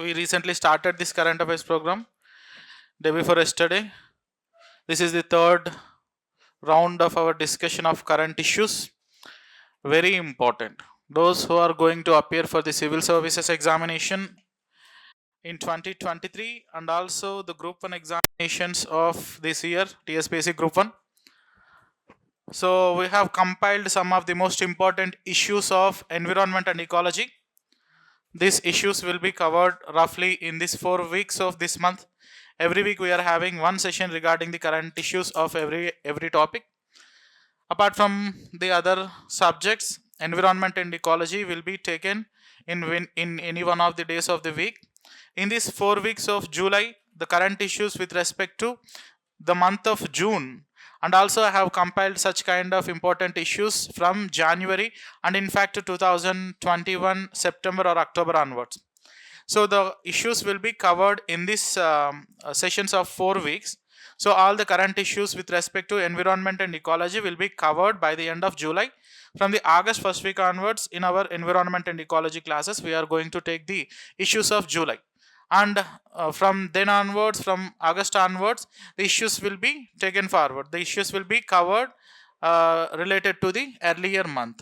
we recently started this current affairs program day before yesterday. This is the third round of our discussion of current issues. Very important. Those who are going to appear for the civil services examination in 2023 and also the group 1 examinations of this year, TSPSC group 1. So we have compiled some of the most important issues of environment and ecology. These issues will be covered roughly in these 4 weeks of this month. Every week we are having one session regarding the current issues of every topic. Apart from the other subjects, environment and ecology will be taken in any one of the days of the week. In these 4 weeks of July, the current issues with respect to the month of June, and also I have compiled such kind of important issues from January and in fact 2021 September or October onwards. So the issues will be covered in these sessions of 4 weeks. So all the current issues with respect to environment and ecology will be covered by the end of July. From the August first week onwards, in our environment and ecology classes, we are going to take the issues of July. And from then onwards, from August onwards, the issues will be taken forward. The issues will be covered related to the earlier month.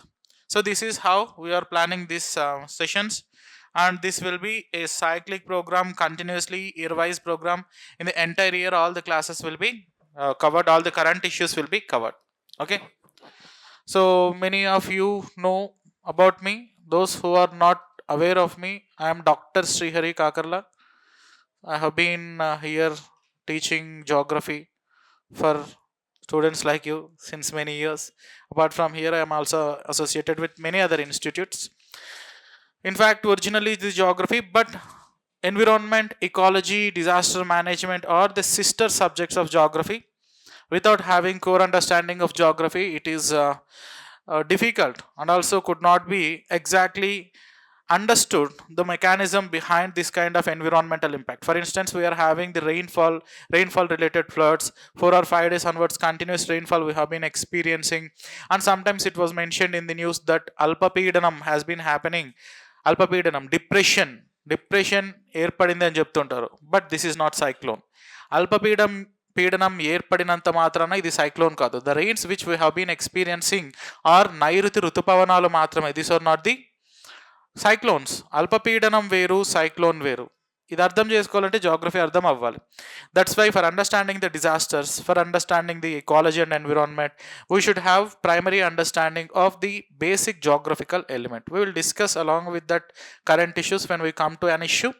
So this is how we are planning these sessions. And this will be a cyclic program, continuously year-wise program. In the entire year, all the classes will be covered, all the current issues will be covered. Okay. So many of you know about me. Those who are not aware of me, I am Dr. Sri Hari Kakarla. I have been here teaching geography for students like you since many years. Apart from here, I am also associated with many other institutes. In fact, originally the geography, but environment, ecology, disaster management are the sister subjects of geography. Without having core understanding of geography, it is difficult and also could not be exactly understood the mechanism behind this kind of environmental impact. For instance, we are having the rainfall related floods, 4 or 5 days onwards continuous rainfall we have been experiencing, and sometimes it was mentioned in the news that alpapedanam has been happening. Alpapedanam, depression ఏర్పడింది అని చెప్తుంటారు, but this is not cyclone. పీడనం ఏర్పడినంత మాత్రాన ఇది cyclone కాదు. The rains which we have been experiencing are నైరుతి ఋతుపవనాలు మాత్రమే. This are not the cyclones. అల్పపీడనం వేరు, సైక్లోన్ వేరు. ఇది అర్థం చేసుకోవాలంటే జాగ్రఫీ అర్థం అవ్వాలి. That's why for understanding the disasters, for understanding the ecology and environment, we should have primary understanding of the basic geographical element. We will discuss along with that current issues when we come to an issue.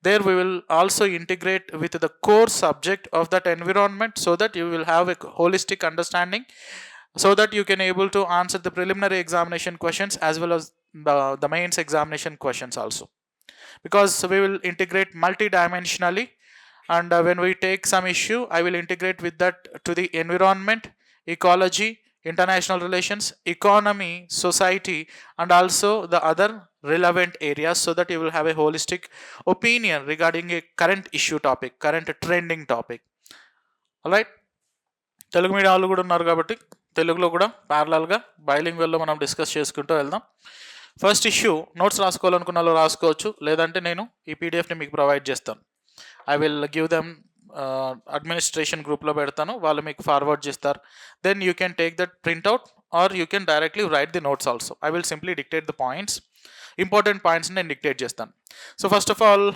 There we will also integrate with the core subject of that environment so that you will have a holistic understanding, so that you can able to answer the preliminary examination questions as well as the mains examination questions also, because we will integrate multidimensionally. And when we take some issue, I will integrate with that to the environment, ecology, international relations, economy, society, and also the other relevant areas, so that you will have a holistic opinion regarding a current issue topic, current trending topic. Alright, Telugu medium వాళ్ళు కూడా ఉన్నారు కాబట్టి తెలుగులో కూడా ప్యారలల్గా బైలింగ్వెల్లో మనం discuss చేసుకుంటూ వెళ్దాం. ఫస్ట్ ఇష్యూ నోట్స్ రాసుకోవాలనుకున్న వాళ్ళు రాసుకోవచ్చు, లేదంటే నేను ఈ పీడిఎఫ్ని మీకు ప్రొవైడ్ చేస్తాను. I will give them administration గ్రూప్లో పెడతాను, వాళ్ళు మీకు ఫార్వర్డ్ చేస్తారు. Then you can take that printout or you can directly write the notes also. I will simply dictate the points, important points నేను డిక్టేట్ చేస్తాను. సో ఫస్ట్ ఆఫ్ ఆల్,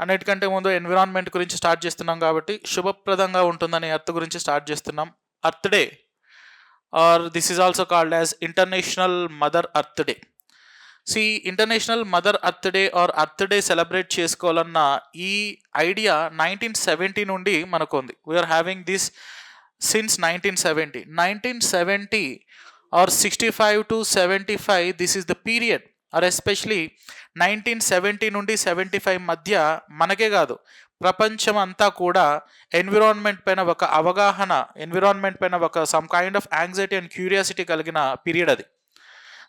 అన్నిటికంటే ముందు environment గురించి స్టార్ట్ చేస్తున్నాం కాబట్టి శుభప్రదంగా ఉంటుందనే ఎర్త్ గురించి స్టార్ట్ చేస్తున్నాం. Earth Day, or this is also called as International mother earth Day. International mother earth Day or Earth Day celebrate చేసుకోవాలన్న ఈ ఐడియా 1970 నుండి మనకు ఉంది. We're having this since 1970 or 65 to 75. This is the period, or especially 1970 నుండి 75 మధ్య మనకే కాదు ప్రపంచం అంతా కూడా ఎన్విరాన్మెంట్ పైన ఒక అవగాహన, ఎన్విరాన్మెంట్ పైన ఒక some kind of anxiety and curiosity కలిగిన పీరియడ్ అది.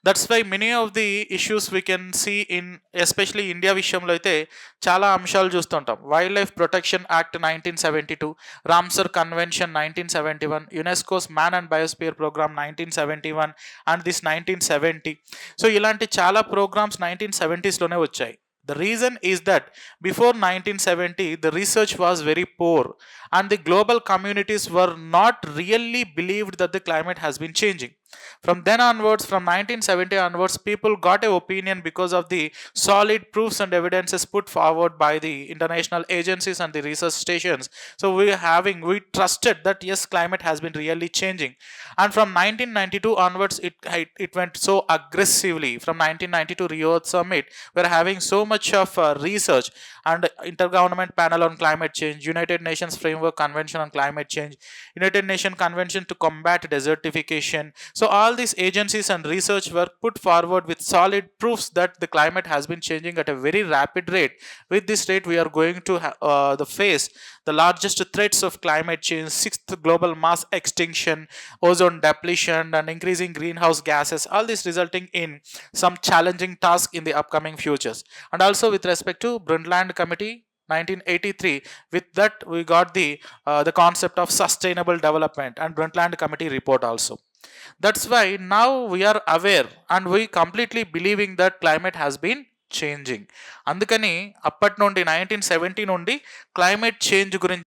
That's why many of the issues we can see in, especially India విషయంలో అయితే చాలా అంశాలు చూస్తుంటాం. Wildlife protection act 1972, Ramsar convention 1971, UNESCO's man and biosphere program 1971 and this 1970. So ఇలాంటి చాలా programmes 1970s వచ్చాయి. The reason is that before 1970, the research was very poor and the global communities were not really believed that the climate has been changing. From then onwards, from 1970 onwards, people got an opinion because of the solid proofs and evidences put forward by the international agencies and the research stations. So we trusted that yes, climate has been really changing. And from 1992 onwards, it went so aggressively. From 1992 Rio Earth Summit, we're having so much of research and Intergovernment Panel on Climate Change, United Nations Framework Convention on Climate Change, United Nations Convention to Combat Desertification. So all these agencies and research were put forward with solid proofs that the climate has been changing at a very rapid rate. With this rate, we are going to face the largest threats of climate change, sixth global mass extinction, ozone depletion, and increasing greenhouse gases. All this resulting in some challenging tasks in the upcoming futures. And also with respect to Brundtland Committee 1983, with that we got the concept of sustainable development and Brundtland Committee report also. That's why now we are aware and we completely believing that climate has been changing. అందుకని అప్పటి నుండి 1970 నుండి climate change గురించి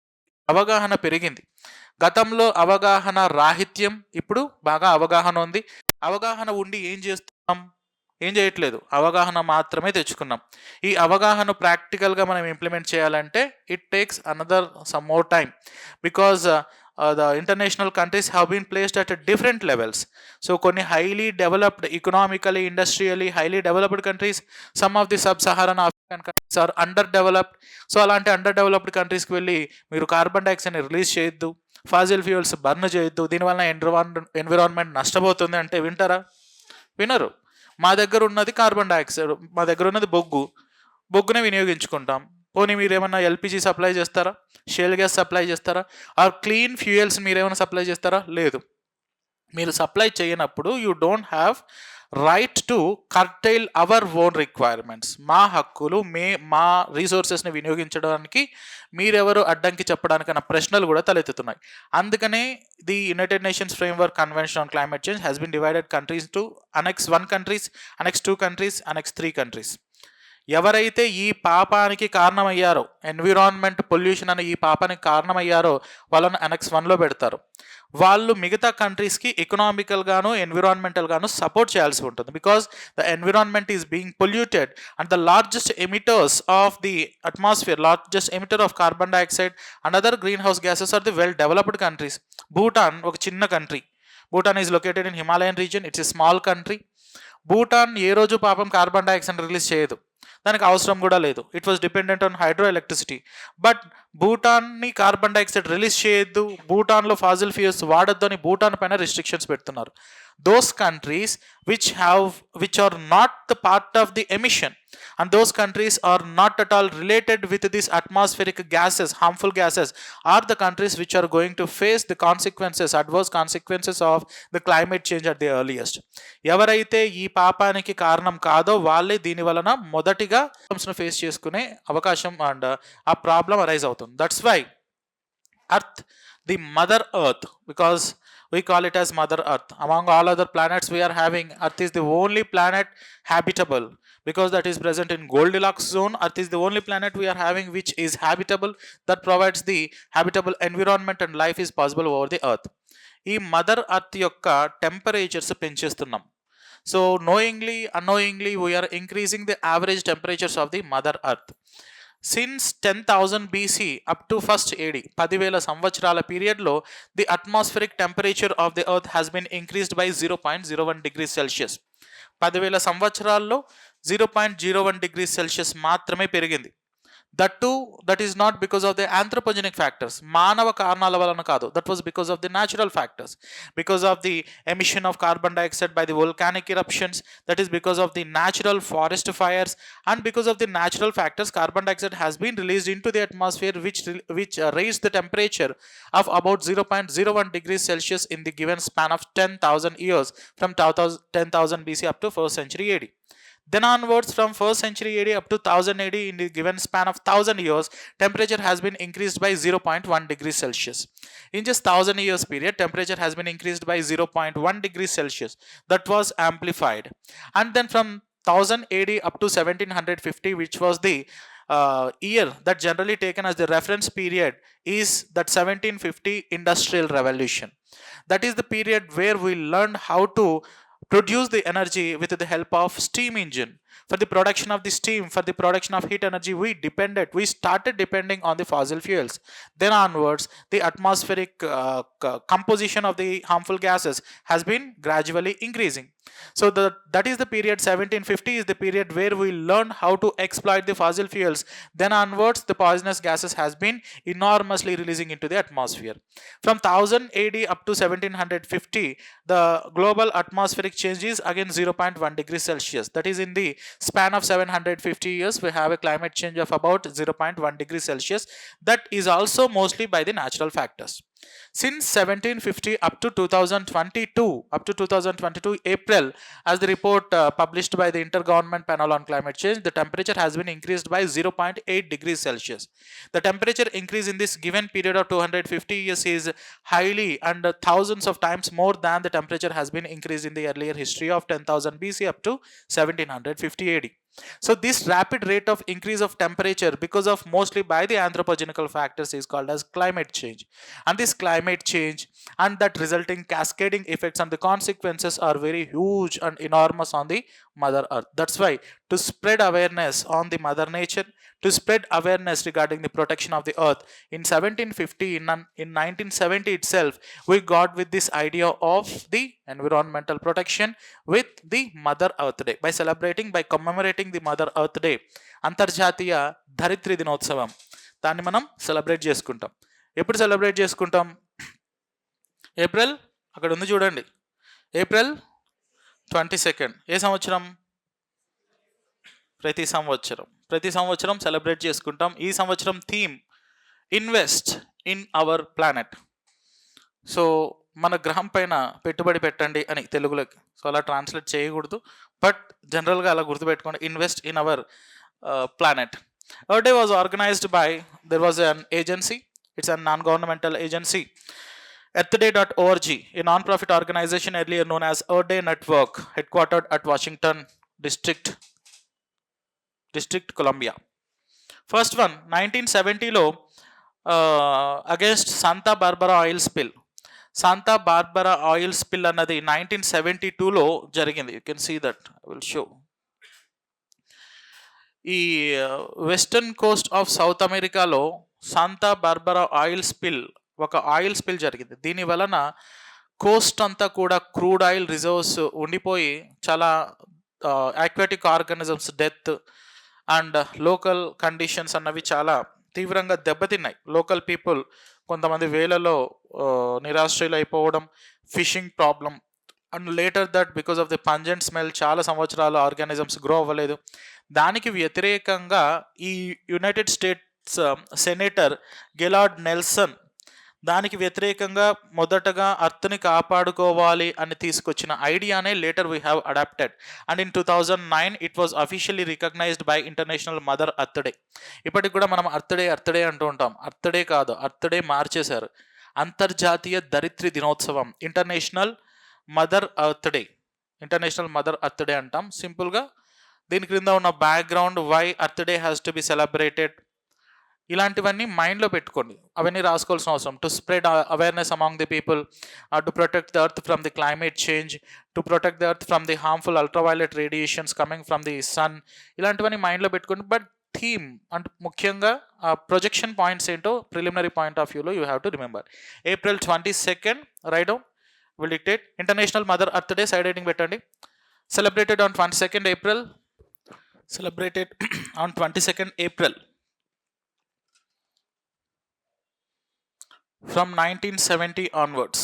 అవగాహన పెరిగింది. గతంలో అవగాహన రాహిత్యం, ఇప్పుడు బాగా అవగాహన ఉంది. అవగాహన ఉండి ఏం చేస్తున్నాం? ఏం చేయట్లేదు, అవగాహన మాత్రమే తెచ్చుకున్నాం. ఈ అవగాహన ప్రాక్టికల్గా మనం ఇంప్లిమెంట్ చేయాలంటే it takes another some more time because the international countries have been placed at different levels. So కొన్ని highly developed, economically, industrially highly developed countries, some of the sub-Saharan African countries are underdeveloped. So అలాంటి అండర్డెవలప్డ్ కంట్రీస్కి వెళ్ళి మీరు carbon డైఆక్సైడ్ని release చేయొద్దు, fossil fuels burn చేయొద్దు, దీనివల్ల environment నష్టపోతుంది అంటే వింటారా? వినరు. మా దగ్గర ఉన్నది కార్బన్ డైఆక్సైడ్, మా దగ్గర ఉన్నది బొగ్గునే వినియోగించుకుంటాం. పోనీ మీరు ఏమన్నా ఎల్పిజి సప్లై చేస్తారా? షేల్ గ్యాస్ సప్లై చేస్తారా? ఆర్ క్లీన్ ఫ్యూయల్స్ మీరు ఏమైనా సప్లై చేస్తారా? లేదు. మీరు సప్లై చేయనప్పుడు you don't have right to curtail our own requirements. మా హక్కులు, మా రీసోర్సెస్ని వినియోగించడానికి మీరెవరు అడ్డంకి చెప్పడానికన్నా ప్రశ్నలు కూడా తలెత్తుతున్నాయి. అందుకనే the United Nations framework convention on climate change has been divided countries to annex 1 countries, annex 2 countries, annex 3 countries. ఎవరైతే ఈ పాపానికి కారణమయ్యారో, ఎన్విరాన్మెంట్ పొల్యూషన్ అనే ఈ పాపానికి కారణమయ్యారో వాళ్ళని అనెక్స్ 1లో పెడతారు. వాళ్ళు మిగతా కంట్రీస్కి ఎకనామికల్ గాను ఎన్విరాన్మెంటల్ గాను సపోర్ట్ చేయాల్సి ఉంటుంది. Because the environment is being polluted and the largest emitters of the atmosphere, largest emitter of carbon dioxide and other green house gases are the well developed countries. Bhutan ఒక చిన్న country. Bhutan is located in Himalayan region. It's a small country. Bhutan ఏ రోజు పాపం carbon dioxide release చేయదు, దానికి అవసరం కూడా లేదు. It was dependent on hydro electricity. But భూటాన్ని కార్బన్ డైఆక్సైడ్ రిలీజ్ చేయొద్దు, భూటాన్లో ఫాజిల్ ఫ్యూయల్స్ వాడొద్దు అని భూటాన్ పైన రిస్ట్రిక్షన్స్ పెడుతున్నారు. Those countries which are not the part of the emission, and those countries are not at all related with these atmospheric gases, harmful gases, are the countries which are going to face the consequences, adverse consequences of the climate change at the earliest. ఎవరైతే ఈ పాపానికి కారణం కాదో వాళ్ళే దీని వలన మొదటిగా face చేసుకునే అవకాశం అండ్ ఆ ప్రాబ్లం అరైజ్ అవుతుంది. That's why earth, the mother earth, because we call it as mother earth. Among all other planets we are having, earth is the only planet habitable because that is present in Goldilocks zone. Earth is the only planet we are having which is habitable, that provides the habitable environment and life is possible over the earth. ఈ mother earth యొక్క temperatures పెంచేస్తున్నాం. So knowingly unknowingly we are increasing the average temperatures of the mother earth. Since 10,000 BC up to 1st AD, 10,000 సంవత్సరాల పీరియడ్లో the atmospheric temperature of the earth has been increased by 0.01 degrees Celsius. 10,000 సంవత్సరాల్లో 0.01 degrees Celsius మాత్రమే పెరిగింది. That is not because of the anthropogenic factors, మానవ కారణాల వలన కాదు. That was because of the natural factors, because of the emission of carbon dioxide by the volcanic eruptions, that is because of the natural forest fires, and because of the natural factors carbon dioxide has been released into the atmosphere which raised the temperature of about 0.01 degrees Celsius in the given span of 10,000 years from 10,000 BC up to 1st century AD. Then onwards, from 1st century AD up to 1000 AD, in the given span of 1000 years, temperature has been increased by 0.1 degrees Celsius. In just 1000 years period, temperature has been increased by 0.1 degrees Celsius. That was amplified. And then from 1000 AD up to 1750, which was the year that generally taken as the reference period, is that 1750 Industrial Revolution. That is the period where we learned how to produce the energy with the help of steam engine. For the production of the steam, for the production of heat energy, we started depending on the fossil fuels. Then onwards, the atmospheric composition of the harmful gases has been gradually increasing. So that is the period. 1750 is the period where we learn how to exploit the fossil fuels. Then onwards, the poisonous gases has been enormously releasing into the atmosphere. From 1000 AD up to 1750, the global atmospheric change is again 0.1 degrees Celsius. That is, in the span of 750 years, we have a climate change of about 0.1 degrees Celsius. That is also mostly by the natural factors. Since 1750 up to 2022 April, as the report published by the Intergovernment Panel on Climate Change, the temperature has been increased by 0.8 degrees Celsius. The temperature increase in this given period of 250 years is highly and thousands of times more than the temperature has been increased in the earlier history of 10,000 BC up to 1750 AD. So this rapid rate of increase of temperature, because of mostly by the anthropogenical factors, is called as climate change. And this climate change and that resulting cascading effects and the consequences are very huge and enormous on the mother earth. That's why, to spread awareness on the mother nature, to spread awareness regarding the protection of the earth, in 1750, in 1970 itself, we got with this idea of the environmental protection with the Mother Earth Day. By commemorating the Mother Earth Day, అంతర్జాతీయ ధరిత్రి దినోత్సవం, దాన్ని మనం celebrate చేసుకుంటాం. ఎప్పుడు celebrate చేసుకుంటాం? April, అక్కడ ఉంది చూడండి, ఏప్రిల్ 22. ఏ సంవత్సరం? ప్రతి సంవత్సరం సెలబ్రేట్ చేసుకుంటాం. ఈ సంవత్సరం theme invest in our planet. So మన గ్రహం పైన పెట్టుబడి పెట్టండి అని తెలుగులోకి. సో అలా ట్రాన్స్లేట్ చేయకూడదు, బట్ జనరల్గా అలా గుర్తుపెట్టుకోండి, invest in our planet. Earth Day was organized by, there was an agency, it's a non-governmental agency, earthday.org, a non-profit organization earlier known as Earth Day Network, headquartered at Washington District, Columbia. First one, 1970 లో against Santa Barbara oil spill. Santa Barbara oil spill అన్నది 1972లో జరిగింది. You can see that, I will show. ఈ western Coast of south అమెరికాలో Shanta Barbara ఒక oil spill జరిగింది. దీని వలన Coast అంతా కూడా క్రూడ్ ఆయిల్ రిజర్వ్స్ ఉండిపోయి చాలా aquatic organisms death and local conditions అన్నవి చాలా తీవ్రంగా దెబ్బతిన్నాయి. లోకల్ పీపుల్ కొంతమంది వేలలో నిరాశ్రయులు అయిపోవడం, fishing problem, and later that because of the pungent smell చాలా సంవత్సరాలు ఆర్గానిజమ్స్ గ్రో అవ్వలేదు. దానికి వ్యతిరేకంగా ఈ United States senator Gaylord Nelson దానికి వ్యతిరేకంగా మొదటగా అర్త్ని కాపాడుకోవాలి అని తీసుకొచ్చిన ఐడియానే later we have adapted, and in 2009 it was officially recognised by international mother earth day. ఇప్పటికి కూడా మనం ఎర్త్ డే అంటూ ఉంటాం. ఎర్త్ డే కాదు, ఎర్త్ డే మార్చేశారు, అంతర్జాతీయ ధరిత్రి దినోత్సవం, ఇంటర్నేషనల్ మదర్ ఎర్త్ డే అంటాం. సింపుల్గా దీని క్రింద ఉన్న background, why earth day has to be celebrated, ఇలాంటివన్నీ మైండ్లో పెట్టుకోండి, అవన్నీ రాసుకోవాల్సిన అవసరం. To spread awareness among the people, to protect the earth from the climate change, to protect the earth from the harmful ultraviolet radiations coming from the sun, ఇలాంటివన్నీ మైండ్లో పెట్టుకోండి. But theme అంటే ముఖ్యంగా ప్రొజెక్షన్ పాయింట్స్ ఏంటో preliminary point of వ్యూలో you have to remember. April 22 right will dictate. International Mother Earth Day side heading పెట్టండి. Celebrated on 22nd April. Celebrated on 22nd April. From 1970 onwards.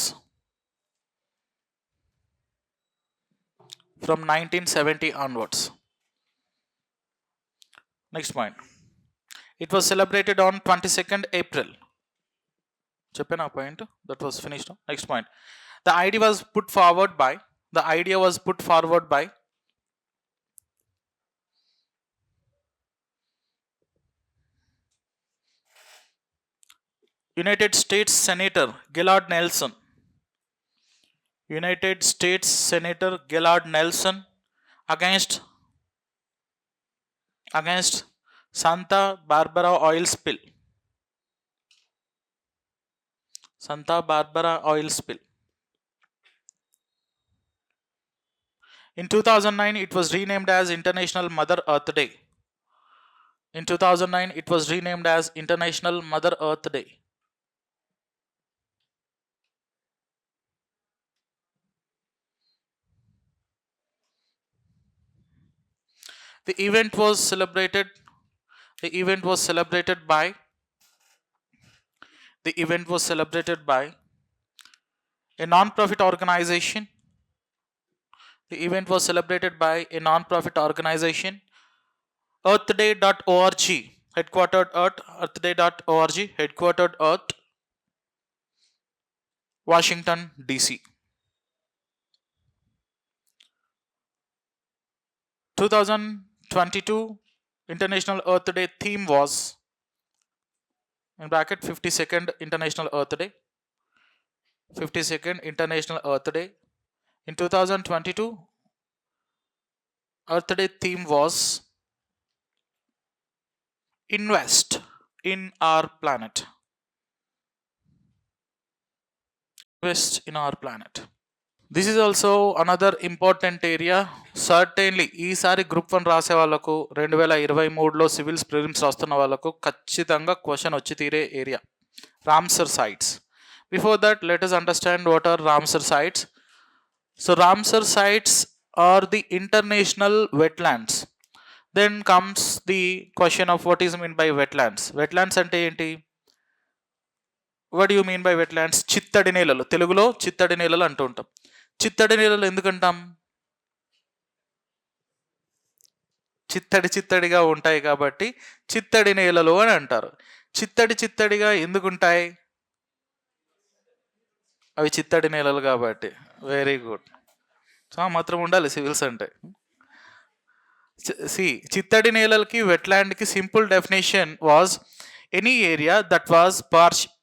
From 1970 onwards. Next point. It was celebrated on 22nd April. Cheppena point. That was finished. Next point. The idea was put forward by United States Senator Gillard Nelson. United States Senator Gillard Nelson against against Santa Barbara oil spill. Santa Barbara oil spill. In 2009, it was renamed as International Mother Earth Day. In 2009, it was renamed as International Mother Earth Day. The event was celebrated by a non-profit organization. The event was celebrated by a non-profit organization, earthday.org, headquartered at earthday.org, headquartered at Washington, D.C. 2022 International Earth Day theme was, in bracket, 52nd International Earth Day. 52nd International Earth Day. In 2022, Earth Day theme was Invest in our planet. Invest in our planet. This is also another important area. Certainly ఈసారి group 1 రాసే వాళ్ళకు 2023లో civils prelims రాస్తున్న వాళ్ళకు ఖచ్చితంగా question వచ్చి తీరే area Ramsar sites. Before that let us understand what are Ramsar sites. So Ramsar sites are the international wetlands. Then comes the question of what is mean by wetlands. Wetlands అంటే ఏంటి? What you mean by wetlands? చిత్తడి నేలలు, తెలుగులో చిత్తడి నేలలు అంటూ ఉంటాం. చిత్తడి నేలలు ఎందుకంటాం? చిత్తడిగా ఉంటాయి కాబట్టి చిత్తడి నేలలు అని అంటారు. చిత్తడిగా ఎందుకుంటాయి? అవి చిత్తడి నేలలు కాబట్టి. Very good. సో మాత్రం ఉండాలి సివిల్స్ అంటే. చిత్తడి నేలలకి వెట్లాండ్కి simple definition was any area that was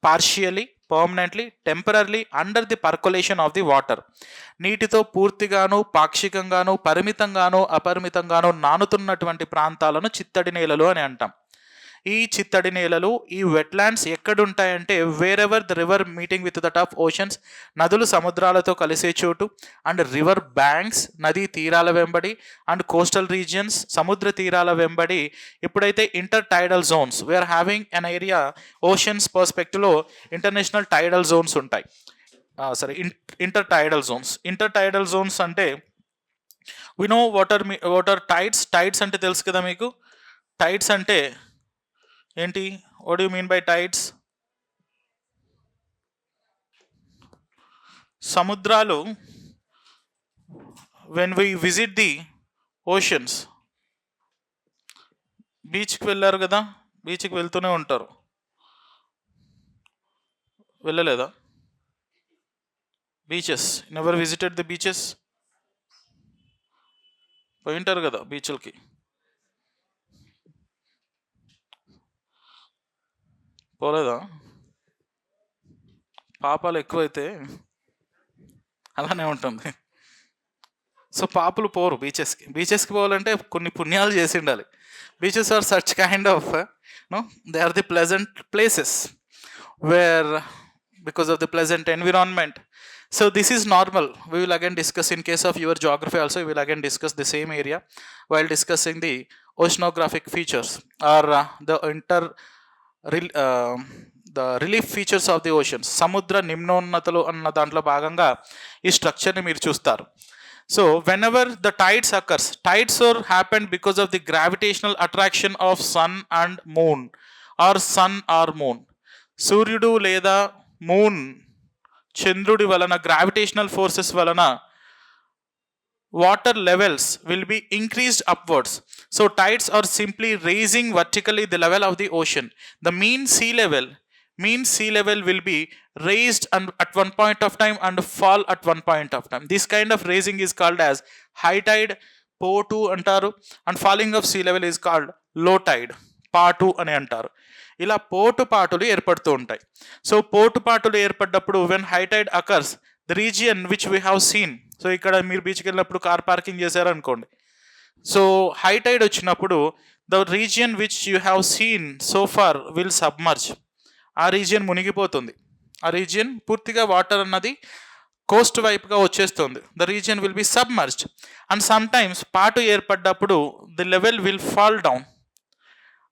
partially, permanently, temporarily under the percolation of the water. నీటితో పూర్తిగాను, పాక్షికంగాను, పరిమితంగాను, అపరిమితంగాను నానుతున్నటువంటి ప్రాంతాలను చిత్తడి నేలలు అని అంటాం. ఈ చిత్తడి నేలలు, ఈ వెట్లాండ్స్ ఎక్కడుంటాయంటే where ever the river meeting with that of oceans, నదులు సముద్రాలతో కలిసే చోటు, అండ్ రివర్ బ్యాంక్స్, నదీ తీరాల వెంబడి, అండ్ కోస్టల్ రీజియన్స్, సముద్ర తీరాల వెంబడి ఎప్పుడైతే inter tidal zones, we're having an area oceans పర్స్పెక్టివ్లో ఇంటర్నేషనల్ టైడల్ జోన్స్ ఉంటాయి. ఇంటర్ టైడల్ జోన్స్ అంటే we know what are tides అంటే తెలుసు కదా మీకు. టైడ్స్ అంటే ఏంటి? What do you mean by tides? సముద్రాలు, when we visit the oceans, బీచ్కి వెళ్ళారు కదా, బీచ్కి వెళ్తూనే ఉంటారు, వెళ్ళలేదా? Beaches, never visited the beaches? పోయింటారు కదా బీచ్లకి. పోలేదా? పాపాలు ఎక్కువైతే అలానే ఉంటుంది. సో పాపులు పోరు బీచెస్కి పోవాలంటే కొన్ని పుణ్యాలు చేసి ఉండాలి. Beaches are such kind of they are the pleasant places where because of the pleasant environment. So this is normal. We will again discuss, in case of your geography also, we will again discuss the same area while discussing the oceanographic features or the relief features of the oceans. సముద్ర నిమ్నోన్నతలు అన్న దాంట్లో భాగంగా ఈ స్ట్రక్చర్ని మీరు చూస్తారు. So whenever the tides occurs, tides are happened because of the gravitational attraction of sun and moon, or sun or moon. సూర్యుడు లేదా moon, చంద్రుడి వలన, గ్రావిటేషనల్ ఫోర్సెస్ వలన water levels will be increased upwards. So tides are simply raising vertically the level of the ocean. The mean sea level will be raised at one point of time and fall at one point of time. This kind of raising is called as high tide, po2 antaru, and falling of sea level is called low tide, pa2 అని అంటారు. ఇలా పోటుపాటులు ఏర్పడుతూ ఉంటాయి. So పోటుపాటులు ఏర్పడ్డప్పుడు when high tide occurs, the region which we have seen. So ఇక్కడ మీరు బీచ్కి వెళ్ళినప్పుడు కార్ పార్కింగ్ చేశారనుకోండి. సో హై టైడ్ వచ్చినప్పుడు the region which you have seen so far will submerge. ఆ రీజియన్ మునిగిపోతుంది, ఆ రీజియన్ పూర్తిగా వాటర్ అన్నది కోస్ట్ వైపుగా వచ్చేస్తుంది. The region will be submerged and some times పాటు ఏర్పడ్డప్పుడు the level will fall down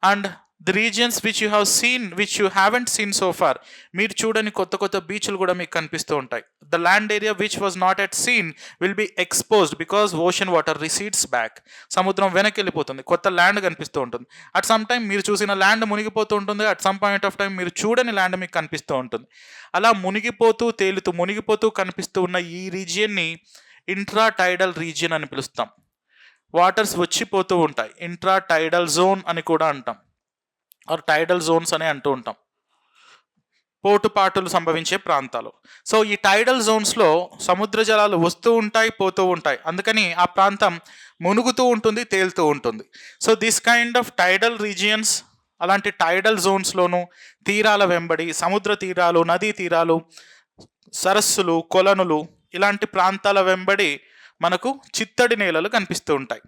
and the regions which you have seen which you haven't seen so far, మీరు చూడని కొత్త కొత్త బీచ్లు కూడా మీకు కనిపిస్తూ ఉంటాయి. The land area which was not at seen will be exposed because ocean water recedes back. సముద్రం వెనక్కి వెళ్ళిపోతుంది, కొత్త ల్యాండ్ కనిపిస్తూ ఉంటుంది. అట్ సమ్ టైమ్ మీరు చూసిన ల్యాండ్ మునిగిపోతూ ఉంటుంది, at some point of time మీరు చూడని ల్యాండ్ మీకు కనిపిస్తూ ఉంటుంది. అలా మునిగిపోతూ కనిపిస్తూ ఉన్న ఈ రీజియన్ని ఇంట్రా టైడల్ రీజియన్ అని పిలుస్తాం. వాటర్స్ వచ్చిపోతూ ఉంటాయి, ఇంట్రా టైడల్ జోన్ అని కూడా అంటాం, ఆర్ టైడల్ జోన్స్ అని అంటూ ఉంటాం, పోటుపాటులు సంభవించే ప్రాంతాలు. సో ఈ టైడల్ జోన్స్లో సముద్ర జలాలు వస్తూ ఉంటాయి, పోతూ ఉంటాయి, అందుకని ఆ ప్రాంతం మునుగుతూ ఉంటుంది, తేలుతూ ఉంటుంది. So this kind of టైడల్ regions, అలాంటి టైడల్ జోన్స్లోను తీరాల వెంబడి సముద్ర తీరాలు, నదీ తీరాలు, సరస్సులు, కొలనులు ఇలాంటి ప్రాంతాల వెంబడి మనకు చిత్తడి నేలలు కనిపిస్తూ ఉంటాయి.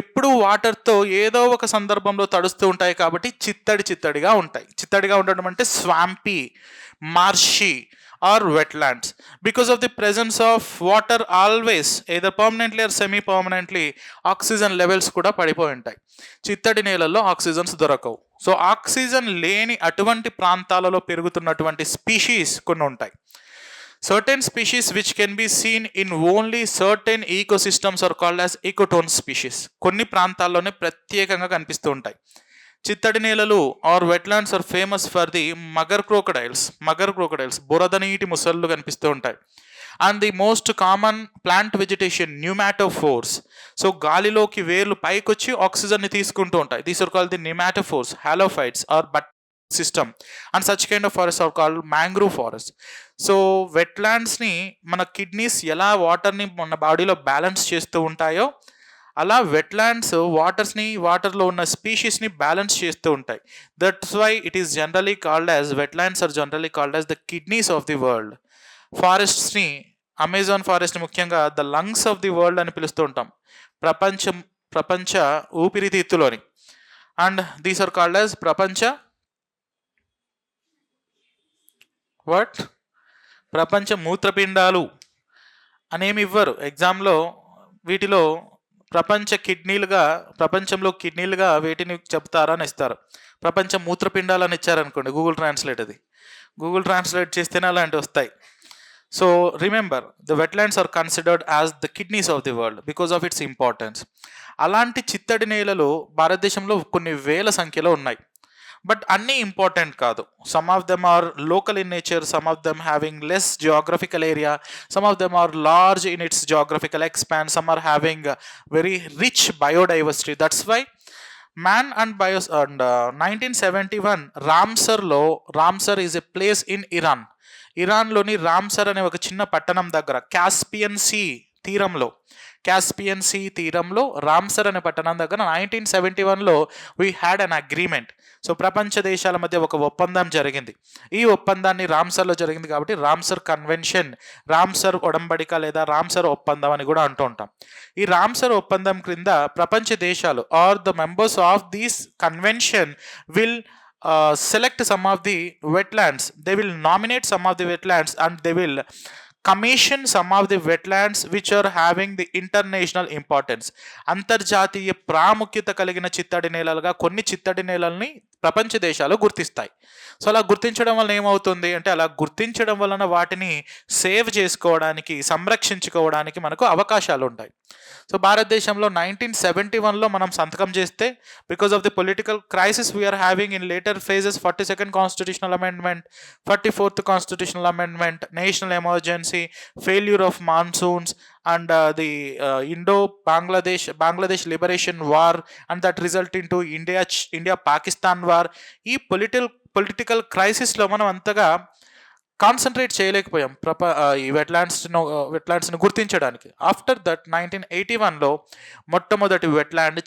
ఎప్పుడూ వాటర్తో ఏదో ఒక సందర్భంలో తడుస్తూ ఉంటాయి కాబట్టి చిత్తడిగా ఉంటాయి. చిత్తడిగా ఉండడం అంటే swampy, marshy or wetlands. Because of the presence of water always either permanently or semi permanently oxygen levels కూడా పడిపోయి ఉంటాయి. చిత్తడి నేలల్లో ఆక్సిజన్స్ దొరకవు. సో ఆక్సిజన్ లేని అటువంటి ప్రాంతాలలో పెరుగుతున్నటువంటి స్పీషీస్ కొన్ని ఉంటాయి. Certain species which can be seen in only certain ecosystems are called as ecotone species. కొన్ని ప్రాంతాల్లోనే ప్రత్యేకంగా కనిపిస్తూ ఉంటాయి. చిత్తడి నేలలు or wetlands are famous for the mugger crocodiles, బురద నీటి ముసళ్ళు కనిపిస్తూ ఉంటాయి. And the most common plant vegetation pneumatophores. So గాలిలోకి వేర్లు పైకొచ్చి ఆక్సిజన్ని తీసుకుంటూ ఉంటాయి. These are called the pneumatophores, halophytes are but system and such kind of forest are called mangrove forest. So వెట్లాండ్స్ని మన కిడ్నీస్ ఎలా వాటర్ని మన బాడీలో బ్యాలెన్స్ చేస్తూ ఉంటాయో అలా వెట్లాండ్స్ వాటర్లో ఉన్న స్పీషీస్ని బ్యాలెన్స్ చేస్తూ ఉంటాయి. That's why it is generally called as wetlands are generally called as the kidneys of the world. ఫారెస్ట్స్ని, అమెజాన్ ఫారెస్ట్ని ముఖ్యంగా the lungs of the world అని పిలుస్తూ ఉంటాం, ప్రపంచ ఊపిరితిత్తులోని. And these are called as ప్రపంచ మూత్రపిండాలు అనేమి ఇవ్వరు ఎగ్జామ్లో. వీటిలో ప్రపంచంలో కిడ్నీలుగా వేటిని చెప్తారా అని ఇస్తారు. ప్రపంచ మూత్రపిండాలు అని ఇచ్చారనుకోండి, గూగుల్ ట్రాన్స్లేట్ చేస్తేనే అలాంటివి వస్తాయి. So remember, the wetlands are considered as the kidneys of the world because of its importance. అలాంటి చిత్తడి నేలలు భారతదేశంలో కొన్ని వేల సంఖ్యలో ఉన్నాయి. బట్ అన్నీ ఇంపార్టెంట్ కాదు. Some of them are local in nature, some of them having less geographical area, some of them are large in its geographical expanse, some are having very rich biodiversity. That's why man and 1971 Ramsar is a place in ఇరాన్లోని Ramsar అనే ఒక చిన్న పట్టణం దగ్గర Caspian see తీరంలో Ramsar అనే పట్టణం దగ్గర 1971లో we had an agreement. So ప్రపంచ దేశాల మధ్య ఒక ఒప్పందం జరిగింది. ఈ ఒప్పందాన్ని రామ్సర్లో జరిగింది కాబట్టి రామ్సర్ కన్వెన్షన్, రామ్సర్ ఒడంబడిక లేదా రామ్సర్ ఒప్పందం అని కూడా అంటూ ఉంటాం. ఈ రామ్సర్ ఒప్పందం క్రింద ప్రపంచ దేశాలు are the members of these convention will select some of the wetlands. They will nominate some of the wetlands and they will commission some of the wetlands which are having the international importance. అంతర్జాతీయ ప్రాముఖ్యత కలిగిన చిత్తడి నేలలుగా కొన్ని చిత్తడి నేలల్ని ప్రపంచ దేశాలు గుర్తిస్తాయి. So అలా గుర్తించడం వలన ఏమవుతుంది అంటే, అలా గుర్తించడం వలన వాటిని సేవ్ చేసుకోవడానికి, సంరక్షించుకోవడానికి మనకు అవకాశాలు ఉంటాయి. సో భారతదేశంలో 1971లో మనం సంతకం చేస్తే, because of the political crisis we are having in later phases, 42nd constitutional amendment, 44th constitutional amendment, national emergency, failure of monsoons and the Bangladesh liberation war and that result into India-Pakistan war. ఈ political క్రైసిస్లో మనం అంతగా concentrate చేయలేకపోయాం ఈ వెట్లాండ్స్ని గుర్తించడానికి. After that 1981లో మొట్టమొదటి wetland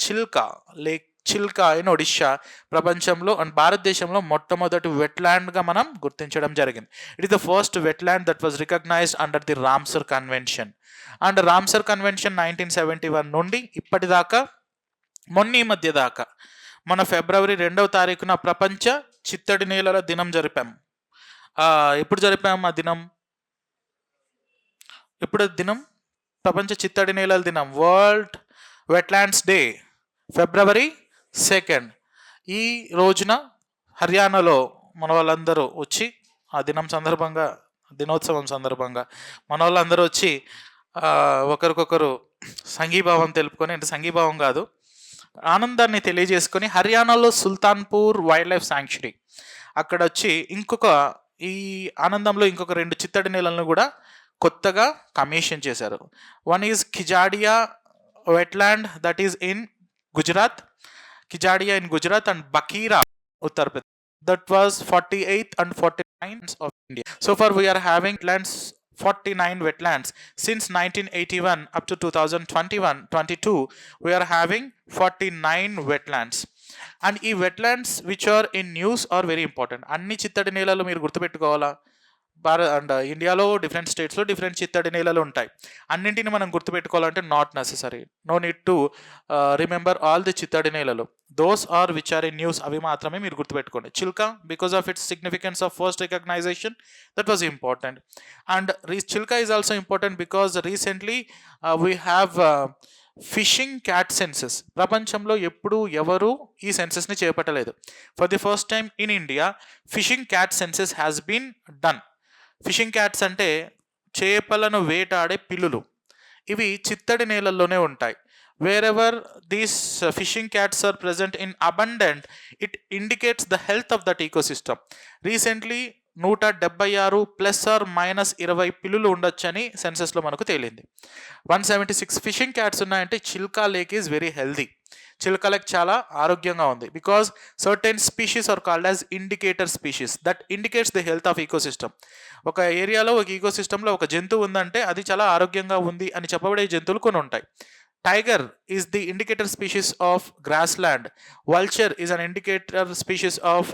Chilka in Odisha ప్రపంచంలో and భారతదేశంలో మొట్టమొదటి వెట్లాండ్గా మనం గుర్తించడం జరిగింది. It is the first wetland that was recognised under the Ramsar convention. And Ramsar convention 1971 నుండి ఇప్పటిదాకా, మొన్న ఈ మధ్య దాకా మన ఫిబ్రవరి 2వ తారీఖున ప్రపంచ చిత్తడి నేలల దినం జరిపాం. ఎప్పుడు జరిపాం ఆ దినం? ఎప్పుడు దినం? ప్రపంచ చిత్తడి నేలల దినం, వరల్డ్ వెట్లాండ్స్ డే, ఫిబ్రవరి 2. ఈ రోజున హర్యానాలో మన వాళ్ళందరూ వచ్చి ఆ దినోత్సవం సందర్భంగా మన వాళ్ళందరూ వచ్చి ఒకరికొకరు సంఘీభావం తెలుపుకొని, అంటే సంఘీభావం కాదు, ఆనందాన్ని తెలియజేసుకొని హర్యానాలో సుల్తాన్పూర్ వైల్డ్ లైఫ్ శాంక్చురీ అక్కడ వచ్చి ఈ ఆనందంలో ఇంకొక 2 చిత్తడి నేలలను కూడా కొత్తగా కమిషన్ చేశారు. One is Khijadia wetland, that is in Gujarat, Khijadia in Gujarat, and Bakhira Uttar Pradesh. That was 48th and 49th of India. So far we are having wetlands, 49 wetlands since 1981 up to 2021-22. We are having 49 wetlands. And ఈ wetlands which are in news are very important. అన్ని చిత్తడి నేలలు మీరు గుర్తుపెట్టుకోవాలా? And ఇండియాలో different స్టేట్స్లో different చిత్తడి నేలలు ఉంటాయి. అన్నింటిని మనం గుర్తుపెట్టుకోవాలంటే not necessary, no need to remember all the చిత్తడి నేలలు. Those are which are in news, అవి మాత్రమే మీరు గుర్తుపెట్టుకోండి. Chilka, because of its significance of first recognition, that was important. And Chilka is also important because recently we have fishing cat census. ప్రపంచంలో ఎప్పుడు ఎవరు ఈ సెన్సెస్ని చేపట్టలేదు. For the first time in India fishing cat census has been done. Fishing cats అంటే చేపలను వేటాడే పిల్లులు. ఇవి చిత్తడి నేలల్లోనే ఉంటాయి. Wherever these fishing cats are present in abundant, it indicates the health of that ecosystem. Recently 176 ±20 పిల్లులు ఉండొచ్చని సెన్సెస్లో మనకు తేలింది. 176 ఫిషింగ్ క్యాట్స్ ఉన్నాయంటే Chilka lake is very healthy. Chilka lake చాలా ఆరోగ్యంగా ఉంది because certain species are called as indicator species that indicates the health of ecosystem. ఒక ఏరియాలో, ఒక ఈకోసిస్టంలో ఒక జంతువు ఉందంటే అది చాలా ఆరోగ్యంగా ఉంది అని చెప్పబడే జంతువులు కొన్ని ఉంటాయి. Tiger is the indicator species of grassland. Vulture is an indicator species of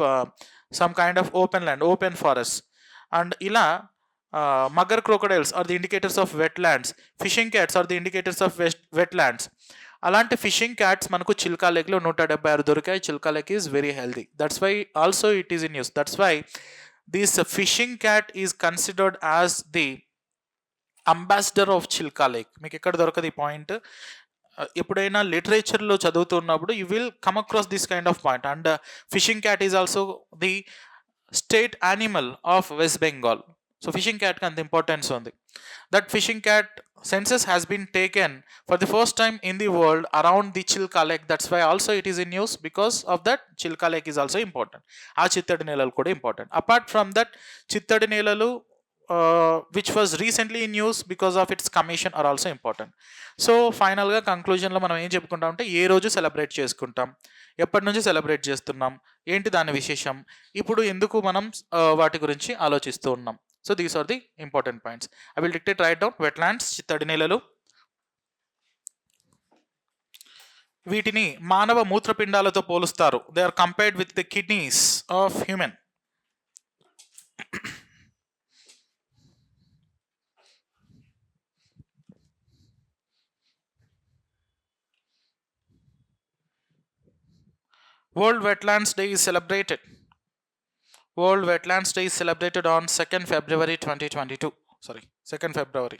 some kind of open forests. And ఇలా mugger crocodiles are the indicators of wetlands. Fishing cats are the indicators of wetlands. అలాంటి fishing cats మనకు చిల్కా లేక్లో 176 దొరికాయి. Chilka lake is very healthy. That's why also it is in news. That's why this fishing cat is considered as the ambassador of Chilka lake. మీకు ఎక్కడ దొరకదు ఈ point. ఎప్పుడైనా లిటరేచర్లో చదువుతున్నప్పుడు you will come across this kind of point. And fishing cat is also the state animal of West Bengal. So fishing క్యాట్కి అంత importance ఉంది. That fishing cat census has been taken for the first time in the world around the Chilka Lake. That's why also it is in news, because of that Chilka Lake is also important. Aa chittadi nelalu kuda important. Apart from that, chittadi nelalu which was recently in news because of its commission are also important. So ఫైనల్గా కంక్లూజన్లో మనం ఏం చెప్పుకుంటాం అంటే, ఏ రోజు celebrate చేసుకుంటాం, ఎప్పటి నుంచి celebrate చేస్తున్నాం, ఏంటి దాని విశేషం, ఇప్పుడు ఎందుకు మనం వాటి గురించి ఆలోచిస్తూ ఉన్నాం. So these are the important points. I will dictate write down. Wetlands, చిత్తడి నేలలు. వీటిని మానవ మూత్రపిండాలతో పోలుస్తారు. They are compared with the kidneys of human. World Wetlands Day is celebrated. World Wetlands Day is celebrated on 2nd February 2022. Sorry, 2nd February.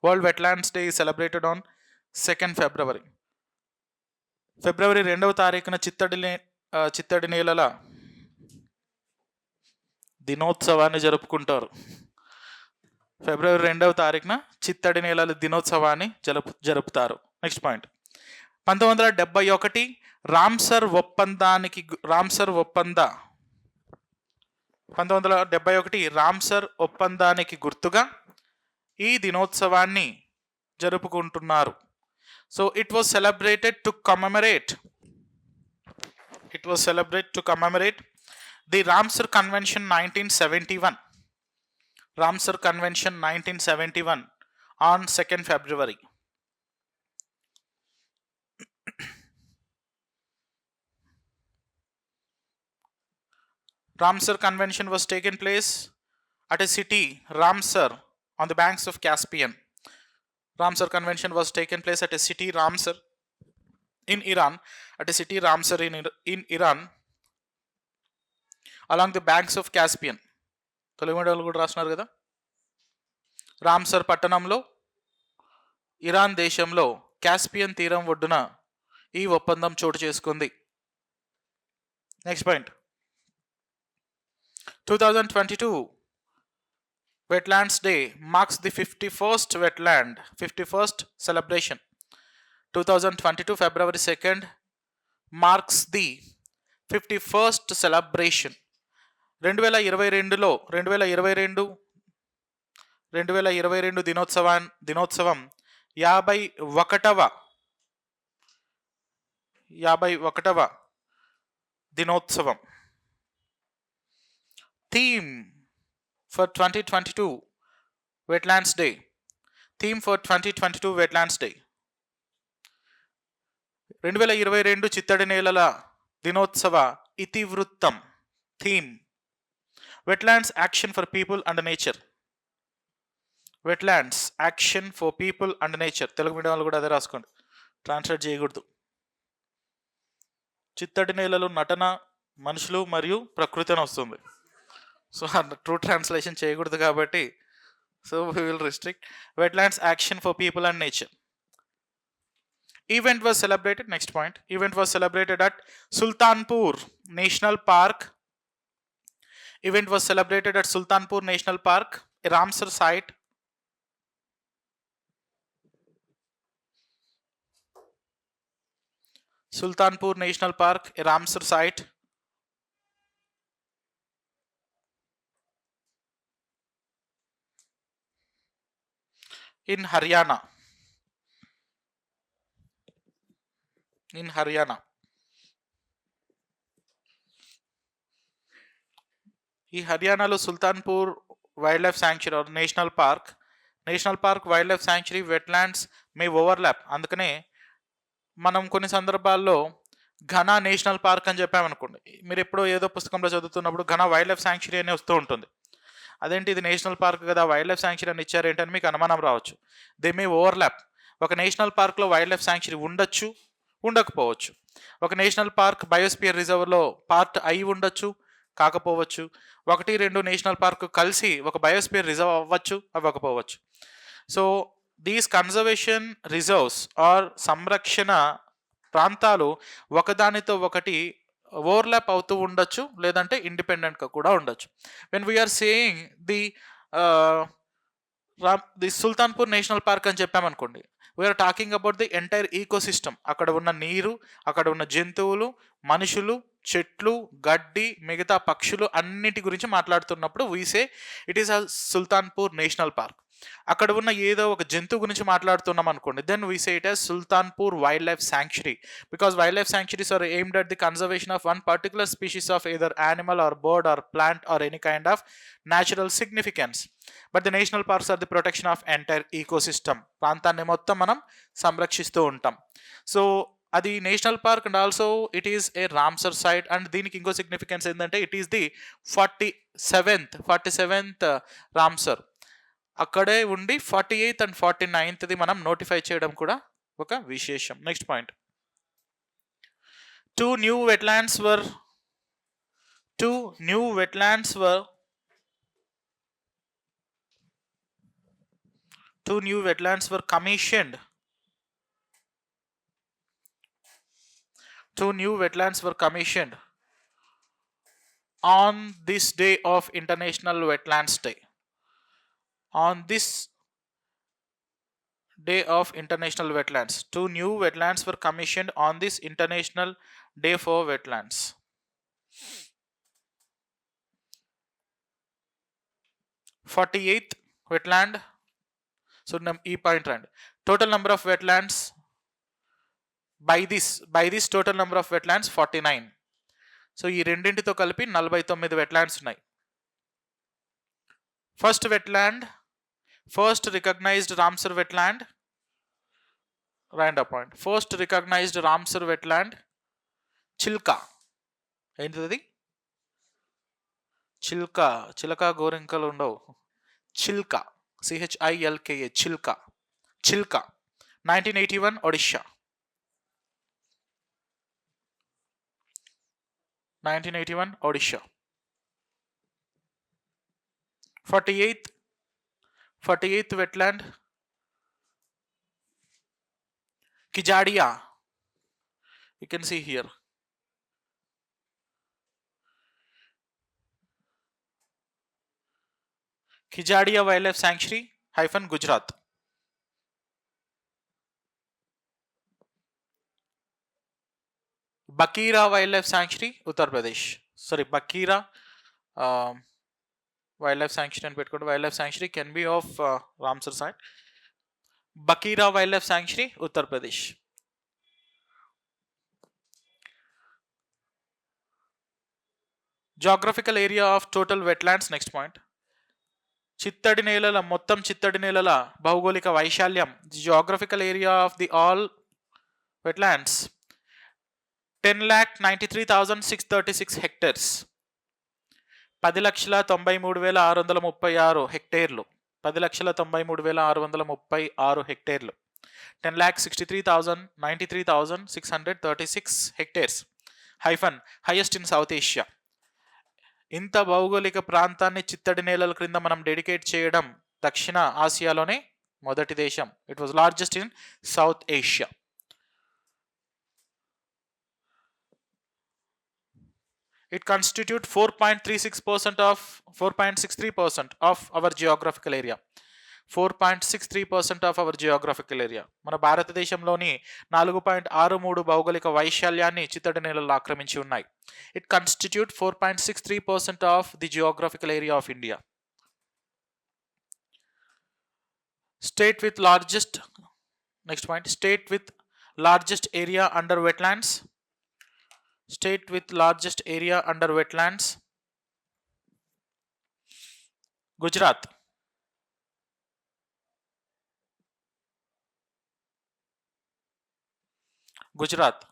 World Wetlands Day is celebrated on 2nd February. ఫిబ్రవరి 2వ తారీఖున చిత్తడి నేలల దినోత్సవాన్ని జరుపుకుంటారు. ఫిబ్రవరి 2వ తారీఖున చిత్తడి నేలల దినోత్సవాన్ని జరుపుతారు. Next point. 1971 రామ్సర్ ఒప్పందానికి గుర్తుగా ఈ దినోత్సవాన్ని జరుపుకుంటున్నారు. So it was celebrated to commemorate the Ramsar convention 1971. Ramsar convention 1971 on 2nd February. Ramsar Convention was taken place at a city, Ramsar, on the banks of Caspian. Ramsar Convention was taken place at a city, Ramsar, in Iran, at a city Ramsar in Iran, along the banks of Caspian. Telugu మీడియాలో కూడా రాస్తున్నారు కదా. Ramsar పట్టణంలో Iran దేశంలో Caspian తీరం ఒడ్డున ఈ ఒప్పందం చోటు చేసుకుంది. Next point, 2022 Wetlands Day marks the 51st celebration. 2022 February 2nd marks the 51st celebration. 2022లో 2022 దినోత్సవం 51వ దినోత్సవం. Theme for 2022 Wetlands Day. Theme for 2022 Wetlands Day. 2022 చిత్తడి నేలల దినోత్సవ ఇతివృత్తం. Theme Wetlands Action for People and Nature. Wetlands Action for People and Nature. Telugu medium వాళ్ళు కూడా అదే రాసుకోండి, ట్రాన్స్లేట్ చేయకూడదు. చిత్తడి నేలలు నటన, మనుషులు మరియు ప్రకృతి అని వస్తుంది. సో ట్రూ ట్రాన్స్లేషన్ చేయకూడదు కాబట్టి so we will restrict. Wetlands Action for People and Nature. Event was celebrated. Next point. Event was celebrated at Sultanpur National Park. Event was celebrated at Sultanpur National Park, a Ramsar site. Sultanpur National Park, a Ramsar site. In Haryana. In Haryana. ఈ హర్యానాలో Sultanpur wild life sanctuary or national park wild life sanctuary wetlands may overlap. అందుకనే మనం కొన్ని సందర్భాల్లో Ghana national park అని చెప్పామనుకోండి, మీరు ఎప్పుడో ఏదో పుస్తకంలో చదువుతున్నప్పుడు ఘనా వైల్డ్ లైఫ్ శాంక్చురీ అని వస్తూ ఉంటుంది. అదేంటి ఇది నేషనల్ పార్క్ కదా, వైల్డ్ లైఫ్ శాంక్చురీ అని ఇచ్చారేంటి అని మీకు అనుమానం రావచ్చు. They may overlap. ఒక నేషనల్ పార్క్లో వైల్డ్ లైఫ్ శాంక్చురీ ఉండొచ్చు, ఉండకపోవచ్చు. ఒక నేషనల్ పార్క్ బయోస్పియర్ రిజర్వ్లో పార్ట్ అయి ఉండొచ్చు, కాకపోవచ్చు. 1-2 నేషనల్ పార్క్ కలిసి ఒక బయోస్పియర్ రిజర్వ్ అవ్వచ్చు, అవ్వకపోవచ్చు. So these conservation reserves are సంరక్షణ ప్రాంతాలు ఒకదానితో ఒకటి ఓవర్లాప్ అవుతూ ఉండొచ్చు, లేదంటే ఇండిపెండెంట్గా కూడా ఉండొచ్చు. When we're saying the Sultanpur national park అని చెప్పామనుకోండి, we're talking about the entire ecosystem. అక్కడ ఉన్న నీరు, అక్కడ ఉన్న జంతువులు, మనుషులు, చెట్లు, గడ్డి, మిగతా పక్షులు అన్నిటి గురించి మాట్లాడుతున్నప్పుడు we say it is a Sultanpur national park. అక్కడ ఉన్న ఏదో ఒక జంతువు గురించి మాట్లాడుతున్నాం అనుకోండి, then we say it as Sultanpur wild life sanctuary, because wild life sanctuaries are aimed at the conservation of one particular species of either animal or bird or plant or any kind of natural significance. But the national parks are the protection of entire ecosystem. ప్రాంతాన్ని మొత్తం మనం సంరక్షిస్తూ ఉంటాం. So అది national park and also it is a Ramsar site. And దీనికి ఇంకో significance ఏంటంటే it is the 47th Ramsar. అక్కడే ఉండి 48th and 49th మనం నోటిఫై చేయడం కూడా ఒక విశేషం. Next point, two new wetlands were commissioned. Two new wetlands were commissioned on this day of International Wetlands Day. On this day of International Wetlands, 2 new wetlands were commissioned on this International Day for Wetlands. 48th wetland. So e point రండి. Total number of wetlands by this total number of wetlands 49. So ఈ రెండింటితో కలిపి 49 wetlands ఉన్నాయి. First wetland, first recognised Ramsar wetland, random point, first recognised Ramsar wetland Chilka. ఏంటిది? చిల్కా. చిలక గోరింకలు ఉండవు. Chilka, CHILKA, Chilka. 1981 Odisha. 1981 Odisha. 48th wetland Kijadia. You can see here. Kijadia Wildlife Sanctuary - Gujarat. Bakira Wildlife Sanctuary Uttar Pradesh. Sorry, Bakira Wildlife Sanctuary and Petcode Wildlife Sanctuary can be of Ramsar side. Bakira Wildlife Sanctuary Uttar Pradesh. Geographical area of total wetlands. Next point. చిత్తడి నేలల మొత్తం చిత్తడి నేలల భౌగోళిక వైశాల్యం. Geographical area of the all wetlands 10,93,636 hectares. 10,93,636 హెక్టేర్లు. 10,93,636 హెక్టేర్లు. 10,63,93,636 hectares highest in South Asia. ఇంత భౌగోళిక ప్రాంతాన్ని చిత్తడి నేలల క్రింద మనం డెడికేట్ చేయడం దక్షిణ ఆసియాలోనే మొదటి దేశం. It was largest in south Asia. It constitutes 4.63% of our geographical area. 4.63% of our geographical area. మన భారతదేశంలోని 4.63 భౌగోళిక వైశాల్యాన్ని చిత్తడి నేలలు ఆక్రమించి ఉన్నాయి. It constitutes 4.63% of the geographical area of India. State with largest, next point, state with largest area under wetlands. State with largest area under wetlands. Gujarat. Gujarat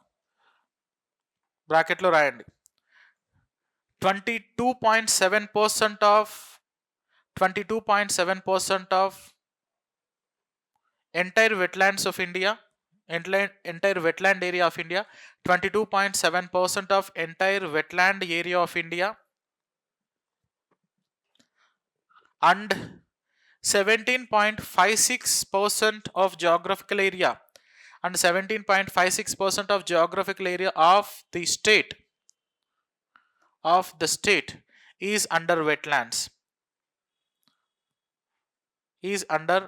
బ్రాకెట్లో రాయండి. 22.7% of entire wetlands of India, entire wetland area of India, 22.7% of entire wetland area of India, and 17.56% of geographical area, and 17.56% of geographical area of the state is under wetlands, is under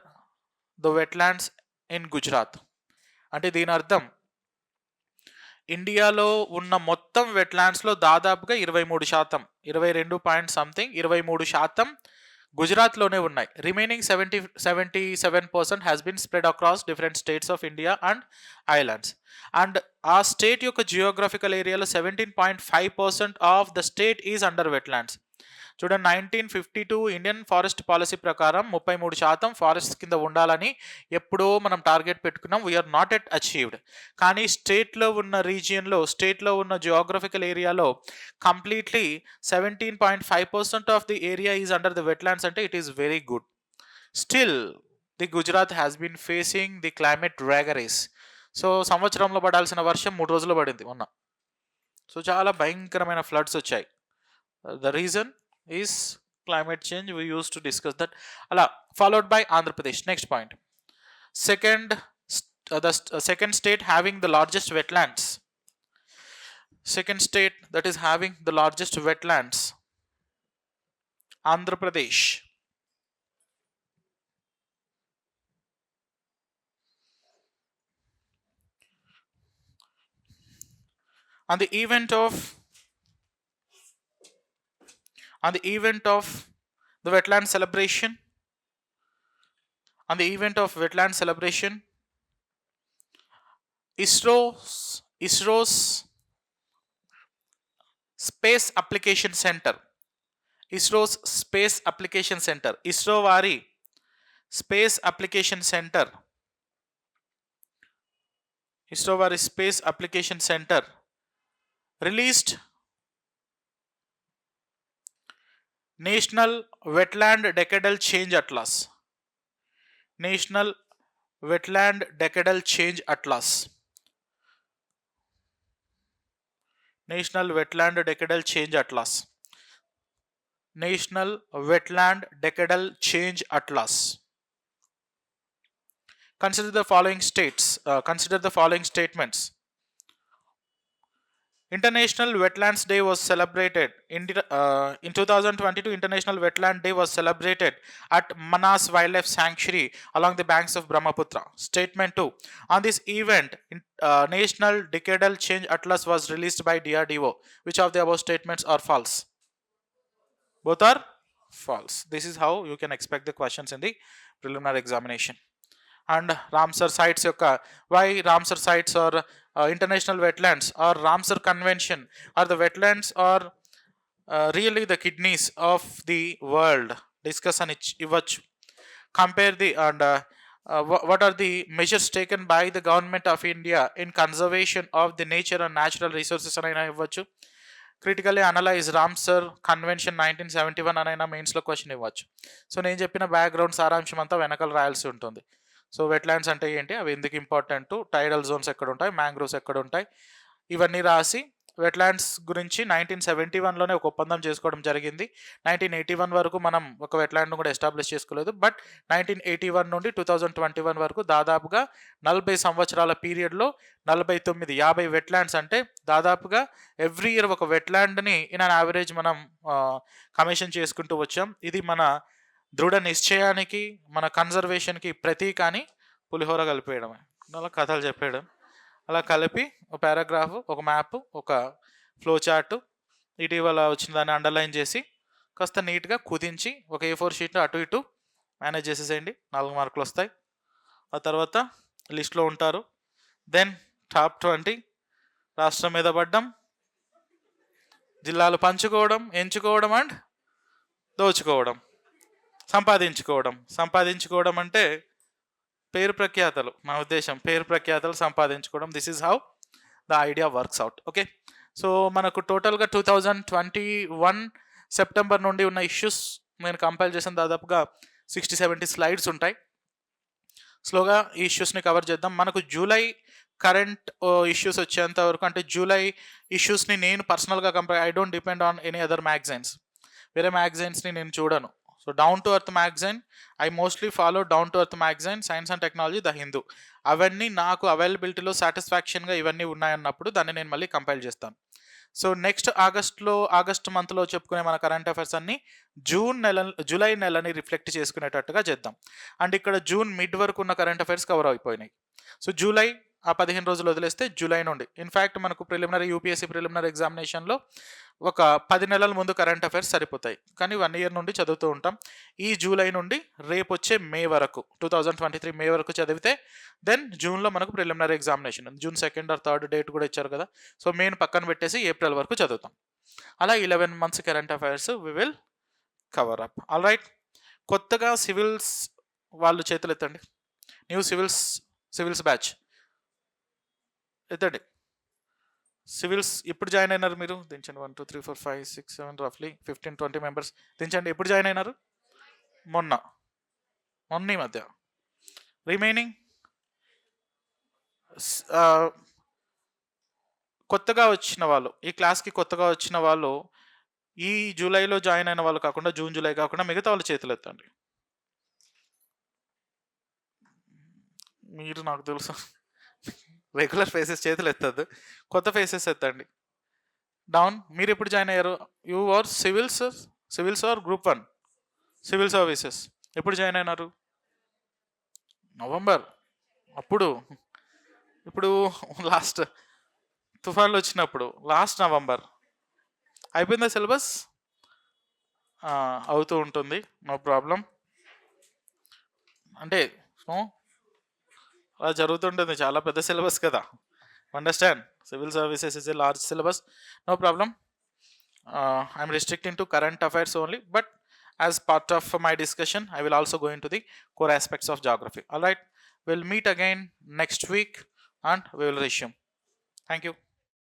the wetlands in Gujarat. అంటే దీని అర్థం ఇండియాలో ఉన్న మొత్తం వెట్లాండ్స్లో దాదాపుగా 23%, 22 point something, 23% గుజరాత్లోనే ఉన్నాయి. Remaining 77% has been spread across different states of India and islands. And ఆ స్టేట్ యొక్క జియోగ్రఫికల్ ఏరియాలో 17.5% of the state is under wetlands. చూడండి, 1952 ఇండియన్ ఫారెస్ట్ పాలసీ ప్రకారం 33% ఫారెస్ట్ కింద ఉండాలని ఎప్పుడో మనం టార్గెట్ పెట్టుకున్నాం. We're not at achieved. కానీ స్టేట్లో ఉన్న రీజియన్లో, స్టేట్లో ఉన్న జియోగ్రఫికల్ ఏరియాలో completely 17.5% of the area is under the wetlands. అంటే it is very good. Still the Gujarat has been facing the climate vagaries. So సంవత్సరంలో పడాల్సిన వర్షం 3 రోజులు పడింది మొన్న. సో చాలా భయంకరమైన ఫ్లడ్స్ వచ్చాయి. The reason is climate change. We used to discuss that. Followed by Andhra Pradesh. Next point. The second state having the largest wetlands. Second state that is having the largest wetlands, Andhra Pradesh. On the event of the wetland celebration, ISRO's Space Application Center, ISRO వారి space application centre released National Wetland Decadal Change Atlas. National Wetland Decadal Change Atlas. National Wetland Decadal Change Atlas. National Wetland Decadal Change Atlas. Consider the following statements. International Wetlands Day was celebrated in 2022. International Wetland Day was celebrated at Manas Wildlife Sanctuary along the banks of Brahmaputra. Statement 2. On this event, National Decadal Change Atlas was released by DRDO. Which of the above statements are false? Both are false. This is how you can expect the questions in the preliminary examination. And Ramsar sites యొక్క why Ramsar sites or international wetlands or Ramsar convention or the wetlands are really the kidneys of the world. Discuss అని ఇవ్వచ్చు. Compare the and what are the measures taken by the government of India in conservation of the nature and natural resources అని ఇవ్వచ్చు. Critically analyse Ramsar convention 1971 అనైనా మెయిన్స్లో question ఇవ్వచ్చు. So నేను చెప్పిన background సారాంశం అంతా వెనకాల రాయాల్సి ఉంటుంది. సో వెట్లాండ్స్ అంటే ఏంటి, అవి ఎందుకు ఇంపార్టెంట్, టైడల్ జోన్స్ ఎక్కడ ఉంటాయి, మ్యాంగ్రోవ్స్ ఎక్కడ ఉంటాయి, ఇవన్నీ రాసి వెట్లాండ్స్ గురించి 1971లోనే ఒక ఒప్పందం చేసుకోవడం జరిగింది. 1981 వరకు మనం ఒక వెట్లాండ్ను కూడా ఎస్టాబ్లిష్ చేసుకోలేదు. బట్ 1981 నుండి 2021 వరకు దాదాపుగా 40 సంవత్సరాల పీరియడ్లో 50 వెట్లాండ్స్ అంటే దాదాపుగా ఎవ్రీ ఇయర్ ఒక వెట్లాండ్ని ఇన్ అన్ యావరేజ్ మనం కమిషన్ చేసుకుంటూ వచ్చాం. ఇది మన దృఢ నిశ్చయానికి, మన కన్జర్వేషన్కి ప్రతీక అని పులిహోర కలిపేయడమే, అలా కథలు చెప్పేయడం. అలా కలిపి ఒక పారాగ్రాఫ్, ఒక మ్యాప్, ఒక ఫ్లో చార్ట్ ఇటీవల వచ్చిన దాన్ని అండర్లైన్ చేసి కాస్త నీట్గా కుదించి ఒక A4 షీట్లో అటు ఇటు మేనేజ్ చేసేసేయండి. 4 మార్కులు వస్తాయి. ఆ తర్వాత లిస్ట్లో ఉంటారు. దెన్ టాప్ 20 రాష్ట్రం మీద పడ్డం, జిల్లాలు పంచుకోవడం, ఎంచుకోవడం అండ్ దోచుకోవడం, సంపాదించుకోవడం అంటే పేరు ప్రఖ్యాతలు. నా ఉద్దేశం పేరు ప్రఖ్యాతలు సంపాదించుకోవడం. This is how the idea works out. Okay, so మనకు టోటల్గా 2021 సెప్టెంబర్ నుండి ఉన్న ఇష్యూస్ నేను కంపైల్ చేసిన దాదాపుగా 60-70 స్లైడ్స్ ఉంటాయి. స్లోగా ఈ ఇష్యూస్ని కవర్ చేద్దాం. మనకు జూలై కరెంట్ ఇష్యూస్ వచ్చేంత వరకు, అంటే జూలై ఇష్యూస్ని నేను పర్సనల్గా I don't depend on any other magazines. వేరే మ్యాగజైన్స్ని నేను చూడను. So down to earth magazine, I mostly follow down to earth magazine, science and technology, the Hindu. అవన్నీ నాకు అవైలబిలిటీలో సాటిస్ఫాక్షన్గా ఇవన్నీ ఉన్నాయన్నప్పుడు దాన్ని నేను మళ్ళీ కంపైల్ చేస్తాను. సో నెక్స్ట్ ఆగస్ట్ మంత్లో చెప్పుకునే మన కరెంట్ అఫైర్స్ అన్ని జూలై నెలని రిఫ్లెక్ట్ చేసుకునేటట్టుగా చేద్దాం. అండ్ ఇక్కడ జూన్ మిడ్ వరకు ఉన్న కరెంట్ అఫైర్స్ కవర్ అయిపోయినాయి. సో జూలై ఆ 15 రోజులు వదిలేస్తే జూలై నుండి, ఇన్ఫ్యాక్ట్ మనకు ప్రిలిమినరీ యూపీఎస్సీ ప్రిలిమినరీ ఎగ్జామినేషన్లో ఒక 10 నెలల ముందు కరెంట్ అఫైర్స్ సరిపోతాయి, కానీ 1 ఇయర్ నుండి చదువుతూ ఉంటాం. ఈ జూలై నుండి రేపు వచ్చే మే వరకు, 2023 మే వరకు చదివితే దెన్ జూన్లో మనకు preliminary examination, June 2nd or 3rd date కూడా ఇచ్చారు కదా. సో మెయిన్ పక్కన పెట్టేసి ఏప్రిల్ వరకు చదువుతాం. అలా 11 months current affairs we will cover up. All right, కొత్తగా సివిల్స్ వాళ్ళు చేతులు ఎత్తండి. న్యూ సివిల్స్ బ్యాచ్ ఎత్తండి. సివిల్స్ ఎప్పుడు జాయిన్ అయినారు మీరు? దించండి. 1 2 3 4 5 6 7 రఫ్లీ 15-20 మెంబర్స్ దించండి. ఎప్పుడు జాయిన్ అయినారు? మొన్న ఈ మధ్య. రిమైనింగ్ కొత్తగా వచ్చిన వాళ్ళు, ఈ క్లాస్కి కొత్తగా వచ్చిన వాళ్ళు, ఈ జూలైలో జాయిన్ అయిన వాళ్ళు కాకుండా, జూలై కాకుండా మిగతా వాళ్ళు చేతులు ఎత్తండి. మీరు నాకు తెలుసు రెగ్యులర్ ఫేసెస్ చేతులు ఎత్తద్దు, కొత్త ఫేసెస్ ఎత్తండి. డౌన్. మీరు ఎప్పుడు జాయిన్ అయ్యారు? You are civils or group 1 civil services. ఎప్పుడు జాయిన్ అయినారు? నవంబర్. అప్పుడు ఇప్పుడు లాస్ట్ తుఫాన్లు వచ్చినప్పుడు లాస్ట్ నవంబర్ అయిపోయిందా సిలబస్? అవుతూ ఉంటుంది, నో ప్రాబ్లం. అంటే అలా జరుగుతుంటుంది, చాలా పెద్ద సిలబస్ కదా. Understand, civil services is a large syllabus, no problem. I'm restricting to current affairs only, but as part of my discussion I will also go into the core aspects of geography. All right, we'll meet again next week and we will resume. Thank you.